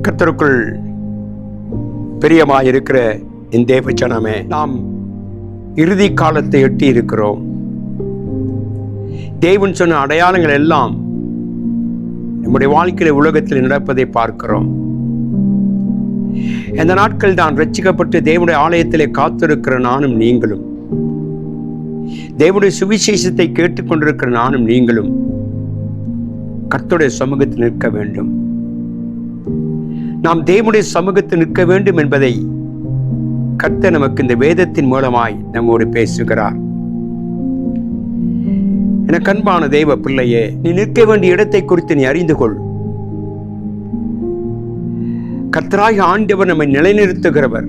கர்த்தருக்குள் பிரியமாயிருக்கிற இந்த தேவஜனமே, நாம் இறுதி காலத்தை எட்டி இருக்கிறோம். தேவன் சொன்ன அடையாளங்கள் எல்லாம் நம்முடைய வாழ்க்கையில உலகத்தில் நடப்பதை பார்க்கிறோம். இந்த நாட்கள் தான் ரட்சிக்கப்பட்டு தேவனுடைய ஆலயத்திலே காத்திருக்கிற நானும் நீங்களும், தேவனுடைய சுவிசேஷத்தை கேட்டுக்கொண்டிருக்கிற நானும் நீங்களும் கர்த்தருடைய சமூகத்தில் நிற்க வேண்டும். நாம் தேவனுடைய சமூகத்தில் நிற்க வேண்டும் என்பதை கர்த்தர் நமக்கு இந்த வேதத்தின் மூலமாய் நம்மோடு பேசுகிறார். என கண்பான தேவ பிள்ளையே, நீ நிற்க வேண்டிய இடத்தை குறித்து நீ அறிந்து கொள். கர்த்தராகிய ஆண்டவர் நம்மை நிலைநிறுத்துகிறவர்.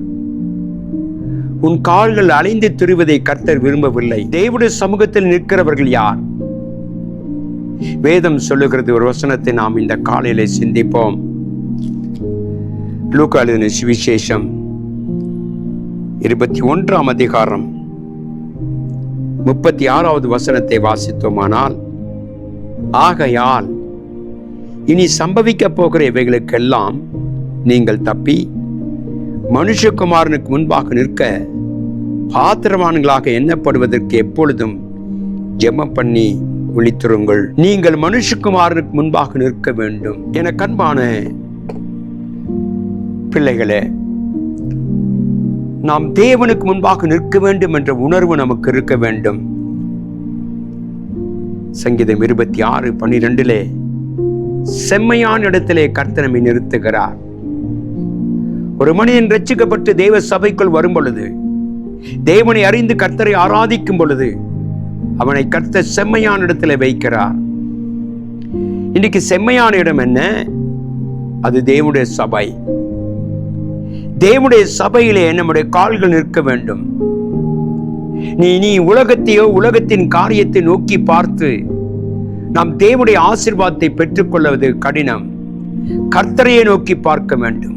உன் கால்கள் அலைந்து திரிவதை கர்த்தர் விரும்பவில்லை. தேவனுடைய சமூகத்தில் நிற்கிறவர்கள் யார்? வேதம் சொல்லுகிறது. ஒரு வசனத்தை நாம் இந்த காலையிலே சிந்திப்போம். லூக்கா எழுதின சுவிசேஷம் 21ஆம் அதிகாரம் 36வது வசனத்தை வாசித்தோமானால், ஆகையால் இனி சம்பவிக்க போகிற இவைகளுக்கெல்லாம் நீங்கள் தப்பி மனுஷகுமாரனுக்கு முன்பாக நிற்க பாத்திரவான்களாக எண்ணப்படுவதற்கு எப்பொழுதும் ஜெபம் பண்ணி விழித்திருங்கள். நீங்கள் மனுஷகுமாரனுக்கு முன்பாக நிற்க வேண்டும். என கண்பான பிள்ளைகளே, நாம் தேவனுக்கு முன்பாக நிற்க வேண்டும் என்ற உணர்வு நமக்கு இருக்க வேண்டும். சங்கீதம் 26:12 செம்மையான இடத்திலே கர்த்தர் நம்மை நிறுத்துகிறார். ஒரு மனிதன் ரட்சிக்கப்பட்டு தேவ சபைக்குள் வரும் பொழுது, தேவனை அறிந்து கர்த்தரை ஆராதிக்கும் பொழுது, அவனை கர்த்தர் செம்மையான இடத்திலே வைக்கிறார். இன்னைக்கு செம்மையான இடம் என்ன? அது தேவனுடைய சபை. தேவனுடைய சபையிலே நம்முடைய கால்கள் நிற்க வேண்டும். நீ உலகத்தையோ உலகத்தின் காரியத்தை நோக்கி பார்த்து நாம் தேவனுடைய ஆசீர்வாதத்தை பெற்றுக்கொள்வது கடினம். கர்த்தரையே நோக்கி பார்க்க வேண்டும்.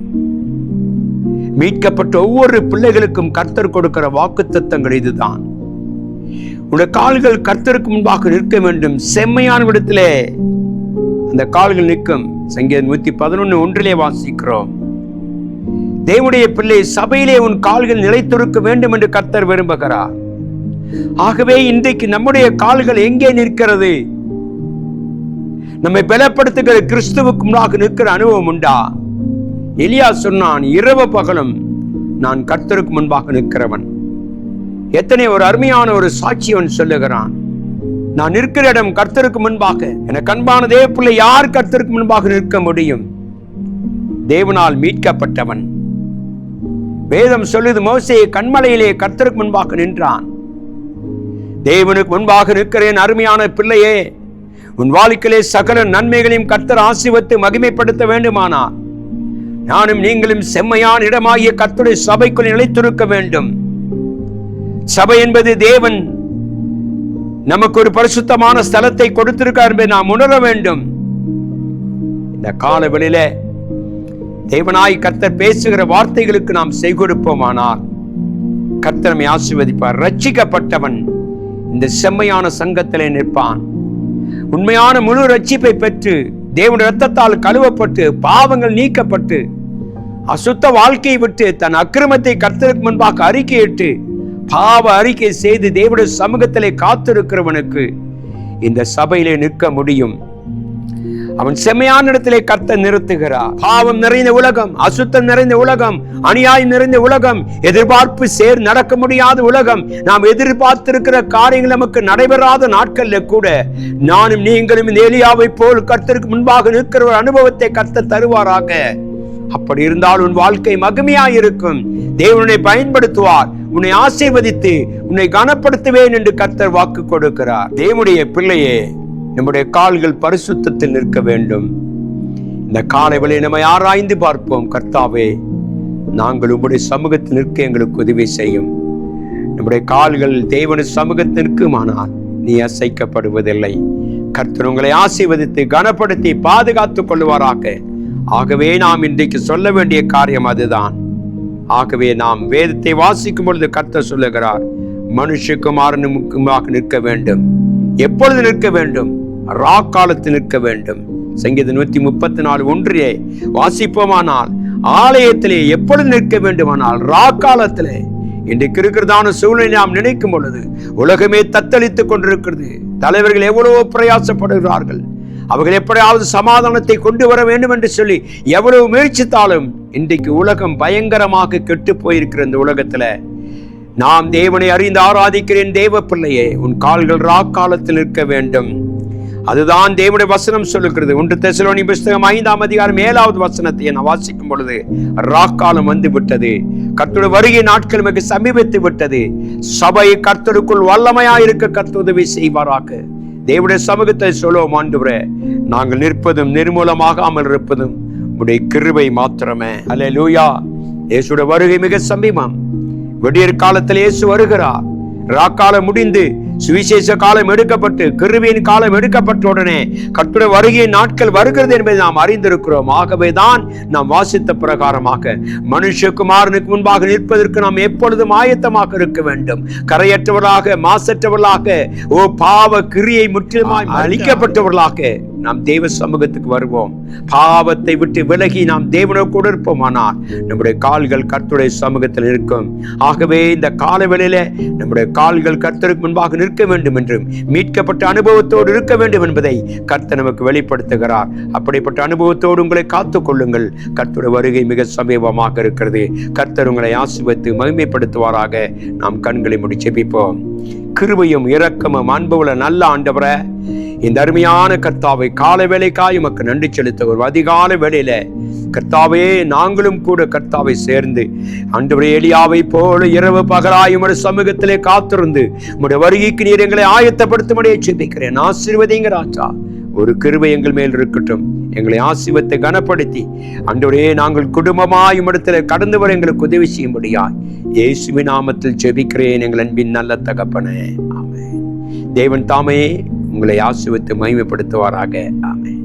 மீட்கப்பட்ட ஒவ்வொரு பிள்ளைகளுக்கும் கர்த்தர் கொடுக்கிற வாக்குத்தத்தங்கள் இதுதான். உடைய கால்கள் கர்த்தருக்கு முன்பாக நிற்க வேண்டும். செம்மையான இடத்திலே அந்த கால்கள் நிற்கும். சங்கீதம் 111:1 வாசிக்கிறோம். தேவனுடைய பிள்ளை, சபையிலே உன் கால்கள் நிலைத்திருக்க வேண்டும் என்று கர்த்தர் விரும்புகிறார். ஆகவே இன்றைக்கு நம்முடைய கால்கள் எங்கே நிற்கிறது? நம்மை பலப்படுத்துகிற கிறிஸ்துவுக்கு முன்பாக நிற்கிற அனுபவம் உண்டா? எலியா சொன்னான், இரவு பகலும் நான் கர்த்தருக்கு முன்பாக நிற்கிறவன். எத்தனை ஒரு அருமையான ஒரு சாட்சியவன் சொல்லுகிறான். நான் நிற்கிற இடம் கர்த்தருக்கு முன்பாக. என கண்பான தேவ பிள்ளை, யார் கர்த்தருக்கு முன்பாக நிற்க முடியும்? தேவனால் மீட்கப்பட்டவன். வேதம் சொல்லுது, மோசே கண்மலையிலே கர்த்தருக்கு முன்பாக நின்றான். தேவனுக்கு முன்பாக நிற்கிறேன் அருமையான பிள்ளையே, உன் வாழ்க்கையிலே சகல நன்மைகளையும் கர்த்தர் ஆசீர்வதித்து மகிமைப்படுத்த வேண்டுமானால் நானும் நீங்களும் செம்மையான இடமாகிய கர்த்தருடைய சபைக்குள் நிலைத்திருக்க வேண்டும். சபை என்பது தேவன் நமக்கு ஒரு பரிசுத்தமான ஸ்தலத்தை கொடுத்திருக்கார் என்பதை நாம் உணர வேண்டும். இந்த காலவெளியில தேவனாய் கர்த்தர் பேசுகிற வார்த்தைகளுக்கு நாம் செவி கொடுப்போமானால் கர்த்தர் நம்மை ஆசீர்வதிப்பார். ரட்சிக்கப்பட்டவன் இந்த செம்மையான சங்கத்திலே நிற்பான். உண்மையான முழு ரட்சிப்பை பெற்று தேவனுடைய இரத்தத்தால் கழுவப்பட்டு பாவங்கள் நீக்கப்பட்டு அசுத்த வாழ்க்கையை விட்டு தன் அக்கிரமத்தை கர்த்தருக்கு முன்பாக அறிக்கையிட்டு பாவ அறிக்கை செய்து தேவனுடைய சமூகத்திலே காத்திருக்கிறவனுக்கு இந்த சபையிலே நிற்க முடியும். அவன் செம்மையான இடத்திலே கர்த்தர் நிறுத்துகிறார். பாவம் நிறைந்த உலகம், அசுத்தம் நிறைந்த உலகம், அநியாயம் நிறைந்த உலகம், எதிர்பார்ப்பு நடக்க முடியாத உலகம், நாம் எதிர்பார்த்திருக்கிற காரியங்கள் நமக்கு நடைபெறாத நாட்கள்ல கூட நானும் நீங்களும் இந்த எலியாவை போல் கர்த்தருக்கு முன்பாக நிற்கிற ஒரு அனுபவத்தை கர்த்தர் தருவாராக. அப்படி இருந்தால் உன் வாழ்க்கை மகிமையாயிருக்கும். தேவனை பயன்படுத்துவார். உன்னை ஆசீர்வதித்து உன்னை கனப்படுத்துவேன் என்று கர்த்தர் வாக்கு கொடுக்கிறார். தேவனுடைய பிள்ளையே, நம்முடைய கால்கள் பரிசுத்தத்தில் நிற்க வேண்டும். இந்த காலை வேளையை நம்மை ஆராய்ந்து பார்ப்போம். கர்த்தாவே, நாங்கள் உம்முடைய சமூகத்தில் நிற்க எங்களுக்கு உதவி செய்யும். நம்முடைய கால்கள் தேவனுடைய சமூகத்தில் நிற்குமானால் நீ அசைக்கப்படுவதில்லை. கர்த்தர் உங்களை ஆசீர்வதித்து கனப்படுத்தி பாதுகாத்துக் கொள்வாராக. ஆகவே நாம் இன்றைக்கு சொல்ல வேண்டிய காரியம் அதுதான். ஆகவே நாம் வேதத்தை வாசிக்கும் பொழுது கர்த்தர் சொல்லுகிறார், மனுஷகுமாரனுக்கு முன்பாக நிற்க வேண்டும். எப்பொழுது நிற்க வேண்டும்? ராக்காலத்தில் நிற்க வேண்டும். சங்கீதம் 134:1 வாசிப்போமானால், ஆலயத்திலே எப்பொழுது நிற்க வேண்டுமானால் ராக்காலத்திலே. இன்றைக்கு இருக்கிறதான சூழ்நிலை நாம் நினைக்கும் பொழுது உலகமே தத்தளித்துக் கொண்டிருக்கிறது. தலைவர்கள் எவ்வளவோ பிரயாசப்படுகிறார்கள். அவர்கள் எப்படியாவது சமாதானத்தை கொண்டு வர வேண்டும் என்று சொல்லி எவ்வளவு முயற்சித்தாலும் இன்றைக்கு உலகம் பயங்கரமாக கெட்டு போயிருக்கிற இந்த உலகத்துல நாம் தேவனை அறிந்து ஆராதிக்கிறேன். தேவ பிள்ளையே, உன் கால்கள் ராக்காலத்தில் நிற்க வேண்டும். அதுதான் தேவனுடைய வசனம் சொல்லுகிறது. 1 தெசலோனிக்கேயர் புத்தகம் 5:7 வசனத்தை நான் வாசிக்கும் பொழுது, ராக்காலம் வந்து விட்டது, கர்த்தருடைய வருகை நாட்கள் மிக சமீபித்து விட்டது, சபை கர்த்தருக்குள் வல்லமையாயிருக்க கர்த்தர் உதவி செய்வாராக. தேவனுடைய சமூகத்தை சொல்லுவோம், ஆண்டவரே, நாங்கள் நிற்பதும் நிர்மூலமாகாமல் இருப்பதும் உடைய கிருபை மாத்திரமே. அல்லேலூயா. இயேசுடைய வருகை மிக சமீபம். விடியற் காலத்தில் இயேசு வருகிறார். ராக்காலம் முடிந்து சுவிசேஷ காலம் எடுக்கப்பட்டு கிருபையின் காலம் எடுக்கப்பட்ட உடனே கர்த்தருடைய வருகை நாட்கள் வருகிறது என்பதை நாம் அறிந்திருக்கிறோம். ஆகவேதான் நாம் வாசித்த பிரகாரமாக மனுஷகுமாரனுக்கு முன்பாக நிற்பதற்கு நாம் எப்பொழுதும் ஆயத்தமாக இருக்க வேண்டும். கரையற்றவர்களாக, மாசற்றவர்களாக, பாவ கிரியை முற்றிலுமாய் அழிக்கப்பட்டவர்களாக நாம் தேவ சமூகத்துக்கு வருவோம். பாவத்தை விட்டு விலகி நாம் தேவனோடு கூட இருப்போமானால் நம்முடைய கால்கள் கர்த்தருடைய சமூகத்தில் இருக்கும். ஆகவே இந்த காலவெளியில நம்முடைய கால்கள் கர்த்தருக்கு முன்பாக நிற்க வேண்டும் என்றும் மீட்கப்பட்ட அனுபவத்தோடு இருக்க வேண்டும் என்பதை கர்த்தர் நமக்கு வெளிப்படுத்துகிறார். அப்படிப்பட்ட அனுபவத்தோடு உங்களை காத்துக் கொள்ளுங்கள். கர்த்தருடைய வருகை மிக சமீபமாக இருக்கிறது. கர்த்தர் உங்களை ஆசீர்வதித்து மகிமைப்படுத்துவாராக. நாம் கண்களை மூடி ஜெபிப்போம். கிருபையும் இரக்கமும் அன்புள்ள நல்ல ஆண்டவரே, இந்த அருமையான கர்த்தாவை கால வேளைக்காய் உமக்கு நன்றி செலுத்த ஒரு அதிகால வேளையில கர்த்தாவே, நாங்களும் கூட கர்த்தாவை சேர்ந்து ஆண்டவரே எலியாவை போல இரவு பகலாய் உம்முடைய சமூகத்திலே காத்திருந்து உம்முடைய வருகைக்கு நீர் எங்களை ஆயத்தப்படுத்தும்படியே ஜெபிக்கிறேன். ஆசீர்வதிங்க ராஜா. ஒரு கிருபை எங்கள் மேல் இருக்கட்டும். எங்களை ஆசீர்வதித்து கனப்படுத்தி ஆண்டவரே, நாங்கள் குடும்பமாய் உம்மிடத்தில் கடந்து வர எங்களுக்கு உதவி செய்யும்படியாய் இயேசுவின் நாமத்தில் ஜெபிக்கிறேன் எங்கள் அன்பின் நல்ல தகப்பனே. ஆமென். தேவன் தாமே உங்களை ஆசீர்வதித்து மகிமைப்படுத்துவாராக. ஆமென்.